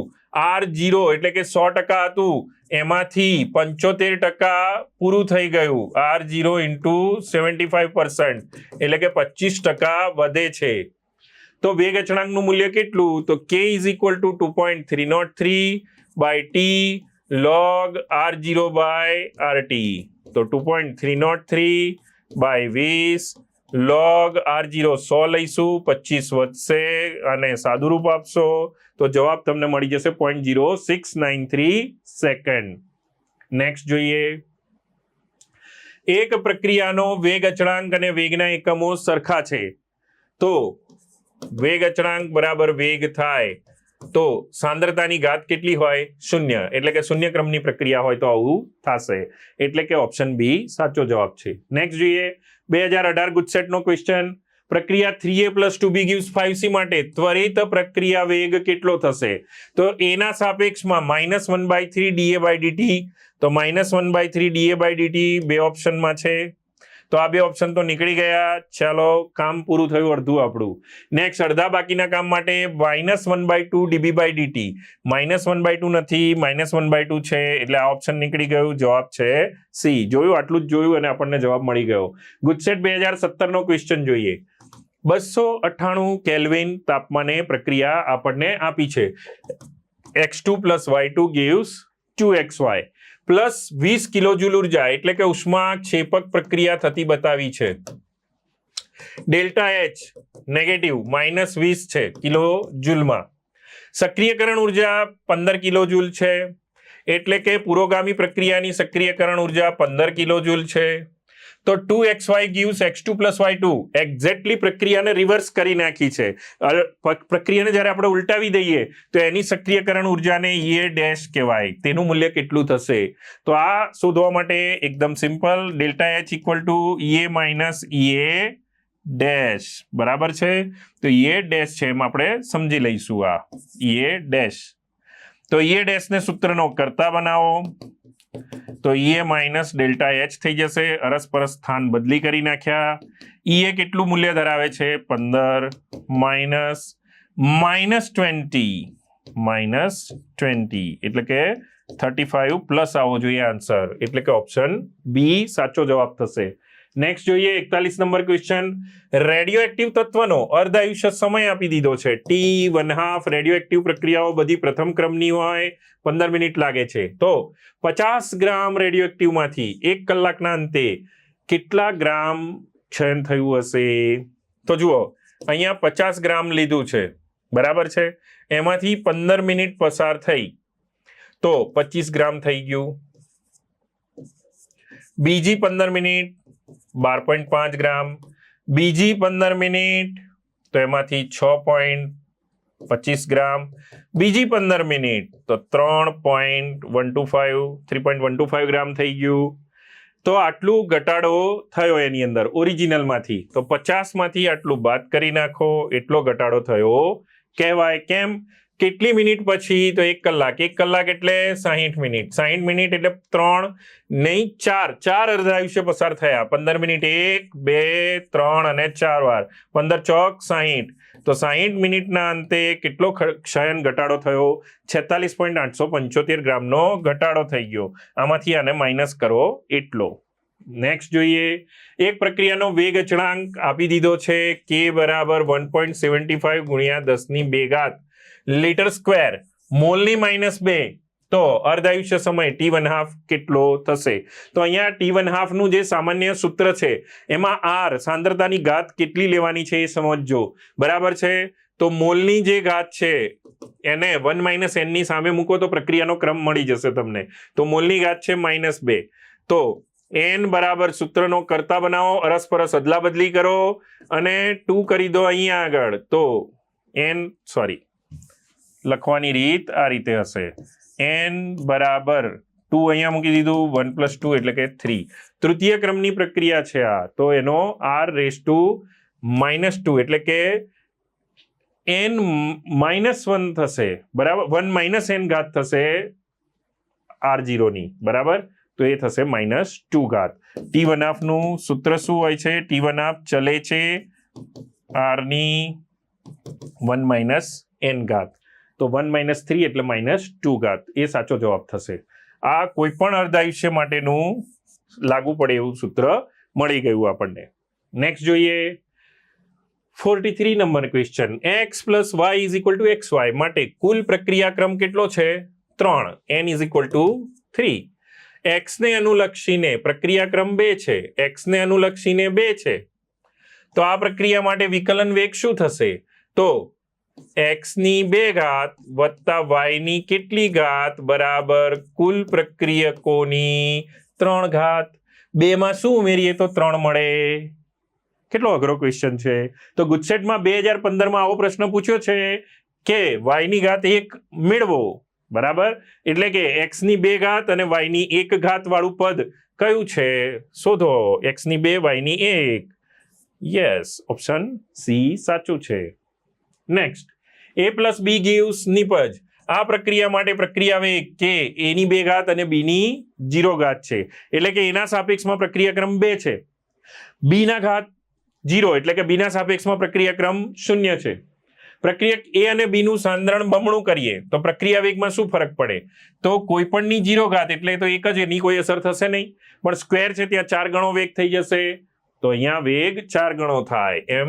R0 એટલે કે 100% હતું એમાંથી 75% પૂરું થઈ ગયું. R0 ઇન્ટુ 75% એટલે કે 25% વધે છે. તો વેગ અચળાંકનું મૂલ્ય કેટલું? તો k is equal to 2.303/T log R0/RT. તો 2.303/20 log R0 100 લઈશું, 25 વધશે અને સાદું રૂપ આપશો તો જવાબ તમને મળી જશે 0.0693 સેકન્ડ. નેક્સ્ટ જોઈએ એક પ્રક્રિયાનો વેગ અચળાંક અને વેગના એકમો સરખા છે તો વેગ અચળાંક બરાબર વેગ થાય તો સાંદ્રતાની ઘાત કેટલી હોય? 0. એટલે કે શૂન્ય ક્રમની પ્રક્રિયા હોય તો આવું થશે. એટલે કે ઓપ્શન બી સાચો જવાબ છે. નેક્સ્ટ જોઈએ 2018 ગુજસેટનો ક્વેશ્ચન. પ્રક્રિયા 3a + 2b gives 5c માટે ત્વરિત પ્રક્રિયા વેગ કેટલો થશે? તો એના સાપેક્ષમાં -1/3 da/dt, તો -1/3 da/dt બે ઓપ્શનમાં છે. તો આ બે ઓપ્શન તો નીકળી ગયા. ચાલો, કામ પૂરું થયું અડધું આપણું. નેક્સ્ટ અડધા બાકીના કામ માટે -1/2 db/dt. -1/2 નથી, -1/2 છે, એટલે આ ઓપ્શન નીકળી ગયું. જવાબ છે સી. જોયું, આટલું જ જોયું અને આપણને જવાબ મળી ગયો. ગુજસેટ 2017 નો ક્વેશ્ચન જોઈએ. 298 કેલ્વિન તાપમાને પ્રક્રિયા આપણને આપી છે. x2 + y2 gives 2xy plus 20 કિલોજૂલ ઉર્જા એટલે કે ઉષ્માક્ષેપક પ્રક્રિયા થતી બતાવી છે. ડેલ્ટા એચ નેગેટિવ -20 છે કિલોજૂલમાં. સક્રિયકરણ ઉર્જા 15 કિલોજૂલ છે, એટલે કે પુરોગામી પ્રક્રિયાની સક્રિયકરણ ઉર્જા 15 કિલોજૂલ છે. તો 2xy gives x2 + y2 exactly પ્રક્રિયાને રિવર્સ કરી નાખી છે. પ્રક્રિયાને જ્યારે આપણે ઉલટાવી દઈએ તો એની સક્રિયકરણ ઉર્જાને એ ડેશ કહેવાય. તેનું મૂલ્ય કેટલું થશે? તો આ શોધવા માટે એકદમ simple, delta H equal to A minus A dash બરાબર છે. તો એ ડેશ છે એમ આપણે સમજી લઈશું. આ એ ડેશ, તો એ ડેશને સૂત્રનો કરતા બનાવો તો એ માઇનસ ડેલ્ટા એચ થઈ જશે. અરસપરસ સ્થાન બદલી કરી નાખ્યા. એ કેટલું મૂલ્ય ધરાવે છે? 15 -20 એટલે કે 35 પ્લસ આવો જોઈએ આન્સર, એટલે કે ઓપ્શન બી સાચો જવાબ થશે. નેક્સ્ટ જોઈએ 41 નંબર ક્વેશ્ચન. રેડિયો એક્ટિવ તત્વનો અર્ધાયુષ્ય સમય આપી દીધો છે t1/2. રેડિયો એક્ટિવ પ્રક્રિયાઓ બધી પ્રથમ ક્રમની હોય, 15 મિનિટ લાગે છે. તો 50 ગ્રામ રેડિયો એક્ટિવમાંથી 1 કલાકના અંતે કેટલા ગ્રામ ક્ષયન થયું હશે? તો જુઓ, અહીંયા 50 ગ્રામ લીધું છે બરાબર છે, એમાંથી 15 મિનિટ પસાર થઈ તો 25 ગ્રામ થઈ ગયું. બીજી 15 મિનિટ 12.5 ગ્રામ, બીજી 15 મિનિટ તો એમાંથી 6.25 ગ્રામ, બીજી 15 મિનિટ તો 3.125 ગ્રામ થઈ ગયું. તો આટલું ઘટાડો થયો એની અંદર ઓરિજિનલમાંથી. તો 50માંથી આટલું બાદ કરી નાખો, એટલો ઘટાડો થયો કહેવાય. કેમ? કેટલી મિનિટ પછી? તો 1 કલાક. 1 કલાક એટલે 60 મિનિટ. 60 મિનિટ એટલે 3 નહીં 4 અર્ધાયુષ્ય પસાર થયા. 15 મિનિટ 1, 2, 3 અને 4 વાર. 15 ચોક 60. તો 60 મિનિટના અંતે કેટલો ક્ષયન ઘટાડો થયો? 46.875 ગ્રામનો ઘટાડો થઈ ગયો. આમાંથી આને માઇનસ કરો એટલો. નેક્સ્ટ જોઈએ. એક પ્રક્રિયાનો વેગ અચળાંક આપી દીધો છે k બરાબર 1.75 ગુણ્યા 10⁵ લીટર સ્ક્વેર, મોલની -2. તો અર્ધાયુષ્ય સમય t1/2 કેટલો થશે? તો અહીંયા t1/2 નું જે સામાન્ય સૂત્ર છે એમાં r સાંદ્રતાની ઘાત કેટલી લેવાની છે એ સમજજો બરાબર છે. તો મોલની જે ઘાત છે એને 1 - n ની સામે મૂકો તો પ્રક્રિયાનો ક્રમ મળી જશે તમને. તો મોલની ઘાત છે -2. તો n બરાબર સૂત્રનો કરતા બનાવો, અરસપરસ અદલા બદલી કરો અને 2 કરી દો અહીંયા આગળ. તો n લખવાની રીત આ રીતે હશે. n બરાબર 2 અહીંયા મૂકી દીધું, 1 + 2 એટલે કે 3. તૃતીય ક્રમની પ્રક્રિયા છે આ, તો એનો r⁻² એટલે કે n -1 થશે બરાબર. 1 - n ઘાત થશે r0 ની બરાબર. તો એ થશે -2 ઘાત. t1/2 નું સૂત્ર શું હોય છે? t1/2 ચલે છે r ની 1 - n ઘાત. તો 1 - 3 એટલે -2 ઘાત. એ સાચો જવાબ થશે. આ કોઈ પણ અર્ધાયુષ્ય માટેનું લાગુ પડે એવું સૂત્ર મળી ગયું આપણને. નેક્સ્ટ જોઈએ 43 number question. x + y = xy માટે કુલ પ્રક્રિયાક્રમ કેટલો છે? 3. n = 3. x ને અનુલક્ષીને પ્રક્રિયાક્રમ 2 છે, x ને અનુલક્ષીને 2 છે. તો આ પ્રક્રિયા માટે વિકલન વેગ શું થશે? તો x ની 2 ઘાત વત્તા y ની કેટલી ઘાત બરાબર કુલ પ્રક્રિયકોની 3 ઘાત. 2 માં શું ઉમેરીએ તો 3 મળે? કેટલો અઘરો ક્વેશ્ચન છે. તો ગુજસેટમાં 2015માં આવો પ્રશ્ન પૂછ્યો છે કે y ની ઘાત 1 મેળવો બરાબર. એટલે કે x ની 2 ઘાત અને y ની 1 ઘાત વાળું પદ કયું છે? શોધો. x ની 2, y ની 1. યસ, ઓપ્શન સી સાચું છે. Next, a plus B gives નિપજ. આ પ્રક્રિયા માટે પ્રક્રિયા વેગ કે એની 2 ઘાત અને બીની 0 ઘાત છે, એટલે કે એના સાપેક્ષમાં પ્રક્રિયાક્રમ 2 છે, બીના ઘાત 0 એટલે કે બીના સાપેક્ષમાં પ્રક્રિયાક્રમ 0 છે. પ્રક્રિયા એ અને બી નું સાંદ્રણ બમણું કરીએ તો પ્રક્રિયા વેગમાં શું ફરક પડે? તો કોઈ પણની 0 ઘાત એટલે તો એક જ, એની કોઈ અસર થશે નહીં, પણ સ્ક્વેર છે ત્યાં 4 ગણો વેગ થઈ જશે, તો અહીંયા વેગ 4 ગણો થાય એમ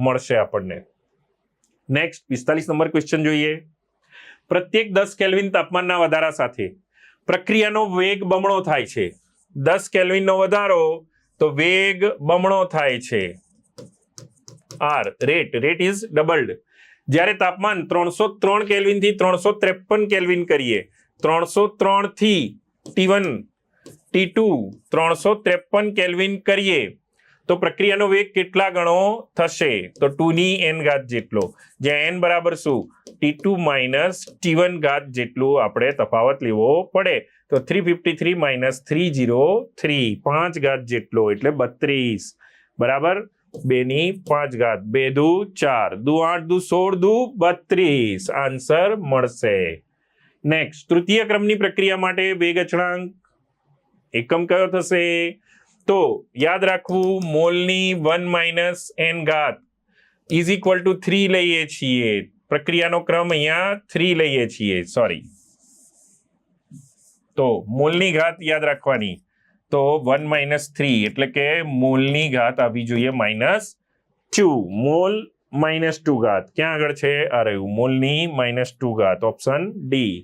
મળશે આપણને. નેક્સ્ટ 45 નંબર ક્વેશ્ચન જોઈએ. પ્રત્યેક 10 કેલ્વિન તાપમાનના વધારા સાથે પ્રક્રિયાનો વેગ બમણો થાય છે. 10 કેલ્વિનનો વધારો તો વેગ બમણો થાય છે. R rate is doubled. જ્યારે તાપમાન 303 કેલ્વિન થી 353 કેલ્વિન કરીએ, 303 થી T1 T2 353 કેલ્વિન કરીએ તો પ્રક્રિયાનો વેગ કેટલા ગણો થશે? તો 2 ની n ઘાત જેટલો, જ્યાં n બરાબર શું? T2 માઇનસ T1 ઘાત જેટલું આપણે તફાવત લેવો પડે. તો 353 માઇનસ 303 5 ઘાત જેટલો એટલે 32 બરાબર 2 ની 5 ઘાત, 2 દુ 4, દુ 8, દુ 16, દુ 32 આન્સર મળશે. નેક્સ્ટ, તૃતીય ક્રમની પ્રક્રિયા માટે વેગ અચળાંક એકમ કયો થશે? તો યાદ રાખવું, મોલની 1 માઇનસ n ઘાત ઇઝ ઇક્વલ ટુ 3 લઈએ છીએ. પ્રક્રિયાનો ક્રમ અહીંયા 3 લઈએ છીએ, સોરી. તો મોલની ઘાત યાદ રાખવાની, તો 1 માઇનસ 3 એટલે કે મોલની ઘાત આવી જોઈએ -2. મોલ -2 ઘાત ક્યાં આગળ છે? આ રહ્યું, મોલની -2 ઘાત, ઓપ્શન ડી.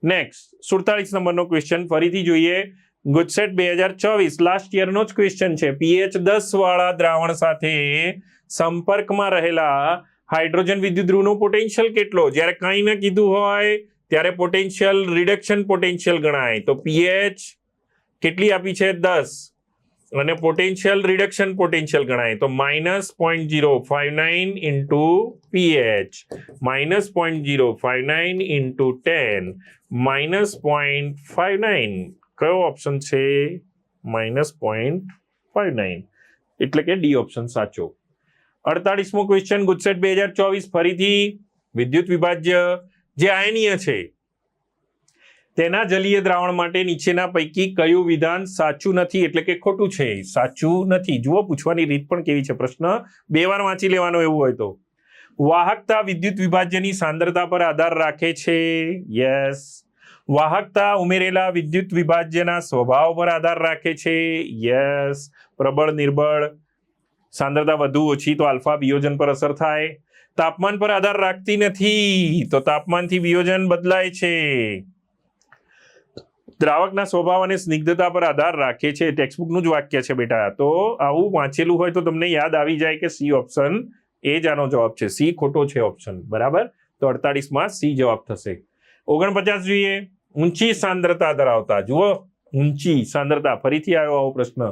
નેક્સ્ટ 47 નંબરનો ક્વેશ્ચન ફરીથી જોઈએ. ગુજસેટ 2024 લાસ્ટ યરનો જ ક્વેશ્ચન છે. pH 10 વાળા દ્રાવણ સાથે સંપર્કમાં રહેલા હાઇડ્રોજન વિદ્યુત ધ્રુવનો પોટેન્શિયલ કેટલો? જ્યારે કંઈ ન કીધું હોય ત્યારે પોટેન્શિયલ રિડક્શન પોટેન્શિયલ ગણાય. તો pH કેટલી આપી છે? 10, અને પોટેન્શિયલ રિડક્શન પોટેન્શિયલ ગણાય તો -0.059 ઇન્ટુ pH, -0.059 ઇન્ટુ 10, -0.59. કયો ઓપ્શન છે? -0.59 એટલે કે ડી ઓપ્શન સાચો. 48મો ક્વેશ્ચન ગુજસેટ 2024 ફરીથી વિદ્યુત વિભાજ્ય જે આયનીય છે તેના જલીય દ્રાવણ માટે નીચેના પૈકી કયું વિધાન સાચું નથી એટલે કે ખોટું છે? સાચું નથી. જુઓ પૂછવાની રીત પણ કેવી છે, પ્રશ્ન 2 વાર વાંચી લેવાનો એવું હોય તો. વાહકતા વિદ્યુત વિભાજ્યની સાંદ્રતા પર આધાર રાખે છે. યસ. વાહકતા ઉમેરેલા વિદ્યુત વિભાજ્યના સ્વભાવ પર આધાર રાખે છે. યસ. પ્રબળ નિર્બળ, સાંદ્રતા વધુ ઓછી તો આલ્ફા વિયોજન પર અસર થાય. તાપમાન પર આધાર રાખતી નથી, તો તાપમાનથી વિયોજન બદલાય છે. દ્રાવકના સ્વભાવ અને સ્નિગ્ધતા પર આધાર રાખે છે. ટેક્સ્ટબુકનું જ વાક્ય છે બેટા. તો આવું વાંચેલું હોય તો તમને યાદ આવી જાય કે સી ઓપ્શન એ જ આનો જવાબ છે. સી ખોટો છે ઓપ્શન, બરાબર. તો 48માં સી જવાબ થશે. 49 જોઈએ. ઊંચી સાંદ્રતા ધરાવતા, જુઓ ઊંચી સાંદ્રતા, ફરીથી આવ્યો આવો પ્રશ્ન.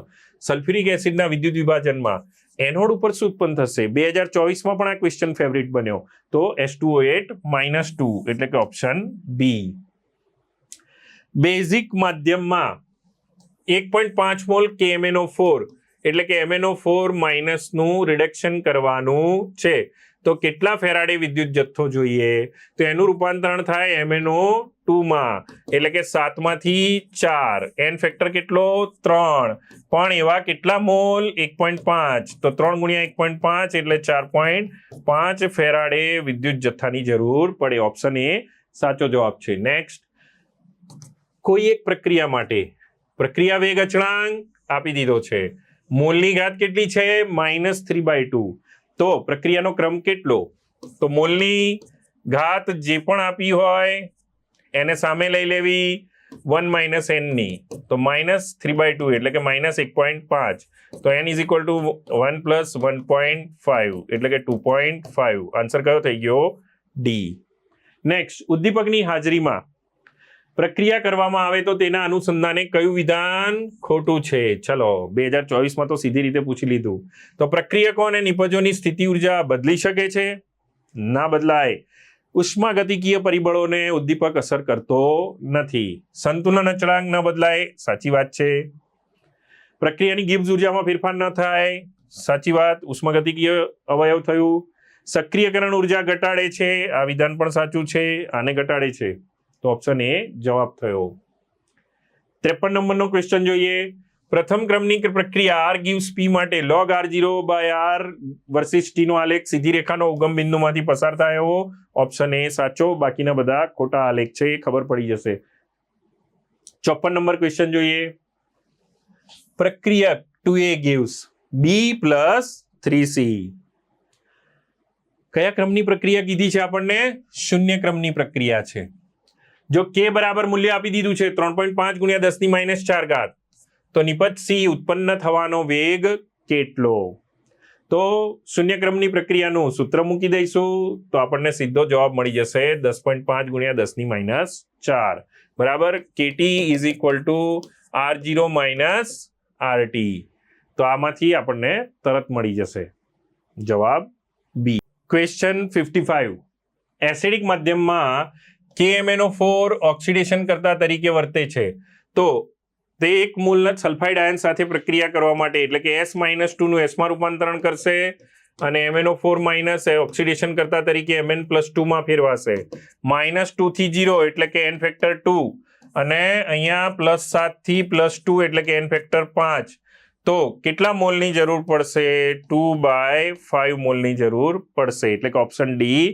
સલ્ફ્યુરિક એસિડના વિદ્યુત વિભાજનમાં એનોડ ઉપર શું ઉત્પન્ન થશે? 2024માં પણ આ ક્વેશ્ચન ફેવરિટ બન્યો. તો H2O8 -2 એટલે કે ઓપ્શન બી. બેઝિક માધ્યમમાં 1.5 મોલ KMnO4 એટલે કે MnO4 માઇનસનું રિડક્શન કરવાનું છે, તો કેટલા ફેરાડે વિદ્યુત જથ્થો જોઈએ? તો એનું રૂપાંતરણ થાય MnO2 માં, એટલે કે 7 માંથી 4. n ફેક્ટર કેટલો? 3. પણ એવા કેટલા મોલ? 1.5. તો 3 ગુણ્યા 1.5 એટલે 4.5 ફેરાડે વિદ્યુત જથ્થાની જરૂર પડે. ઓપ્શન એ સાચો જવાબ છે. નેક્સ્ટ, કોઈ એક પ્રક્રિયા માટે પ્રક્રિયા વેગ અચળાંક આપી દીધો છે. મોલની ઘાત કેટલી છે? -3/2. તો પ્રક્રિયાનો ક્રમ કેટલો? તો મોલની ઘાત જે પણ આપી હોય એને સામે લઈ લેવી 1 - n ની, તો -3/2 એટલે કે -1.5. તો n ઇઝ ઇક્વલ ટુ 1 + 1.5 એટલે કે 2.5. આન્સર કયો થઈ ગયો? ડી. નેક્સ્ટ, ઉદ્દીપકની હાજરીમાં પ્રક્રિયા કરવામાં આવે તો તેના અનુસંધાને કયું વિધાન ખોટું છે? ચલો 2024માં તો સીધી રીતે પૂછી લીધું. તો પ્રક્રિયકો અને નિપજોની સ્થિતિ ઉર્જા બદલી શકે છે? ના બદલાય. ઉષ્માગતિકીય પરિબળોને ઉદ્દીપક અસર કરતો નથી. સંતુલન અચળાંક ન બદલાય, સાચી વાત છે. પ્રક્રિયાની ગિબ્સ ઉર્જામાં ફેરફાર ન થાય, સાચી વાત. ઉષ્માગતિકીય અવયવ થયું. સક્રિયકરણ ઉર્જા ઘટાડે છે, આ વિધાન પણ સાચું છે. આને ઘટાડે છે, તો ઓપ્શન એ જવાબ થયો. 53 નંબરનો ક્વેશ્ચન જોઈએ. પ્રથમ ક્રમની પ્રક્રિયા આર ગીવ્સ પી માટે log r0 by R versus T નો આલેખ સીધી રેખાનો ઉગમ બિંદુમાંથી પસાર થાય એવો. ઓપ્શન એ સાચો, બાકીના બધા ખોટા આલેખ છે, એ ખબર પડી જશે. 54 નંબર ક્વેશ્ચન જોઈએ. પ્રક્રિયક 2a gives b plus 3c. કયા ક્રમની પ્રક્રિયા કીધી છે આપણને? શૂન્ય ક્રમની પ્રક્રિયા છે. જો k બરાબર મૂલ્ય આપી દીધું છે 3.5 ગુણ્યા 10⁻⁴ ઘાત, તો નિપજ સી ઉત્પન્ન થવાનો વેગ કેટલો? તો શૂન્ય ક્રમની પ્રક્રિયાનું સૂત્ર મૂકી દઈશું તો આપણને સીધો જવાબ મળી જશે 10.5 ગુણ્યા 10⁻⁴ બરાબર. KT is equal to R0 minus RT. તો આમાંથી આપણને તરત મળી જશે જવાબ બી. ક્વેશ્ચન 55. એસિડિક માધ્યમમાં KMnO4 ઓક્સિડેશન કરતા તરીકે વર્તે છે, તો તે એક મૂલના સલ્ફાઇડ આયન સાથે પ્રક્રિયા કરવા માટે એટલે કે S-2 નું S માં રૂપાંતરણ કરશે અને MnO4- ઓક્સિડેશન કરતા તરીકે Mn+2 માં ફેરવાશે. -2 થી 0 એટલે કે n ફેક્ટર 2 અને અહીંયા +7 થી +2 એટલે કે n ફેક્ટર 5. તો કેટલા મોલની જરૂર પડશે? 2/5 મોલની જરૂર પડશે, એટલે કે ઓપ્શન ડી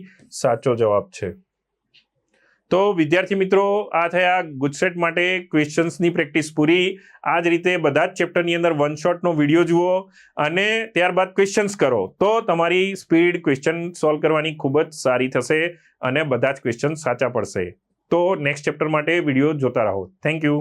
સાચો જવાબ છે. તો વિદ્યાર્થી મિત્રો, આ થયા ગુજસેટ માટે ક્વેશ્ચન્સની પ્રેક્ટિસ પૂરી. આ જ રીતે બધા જ ચેપ્ટરની અંદર વન શોટનો વિડીયો જુઓ અને ત્યારબાદ ક્વેશ્ચન્સ કરો, તો તમારી સ્પીડ ક્વેશ્ચન સોલ્વ કરવાની ખૂબ જ સારી થશે અને બધા જ ક્વેશ્ચન સાચા પડશે. તો નેક્સ્ટ ચેપ્ટર માટે વિડીયો જોતા રહો. Thank you.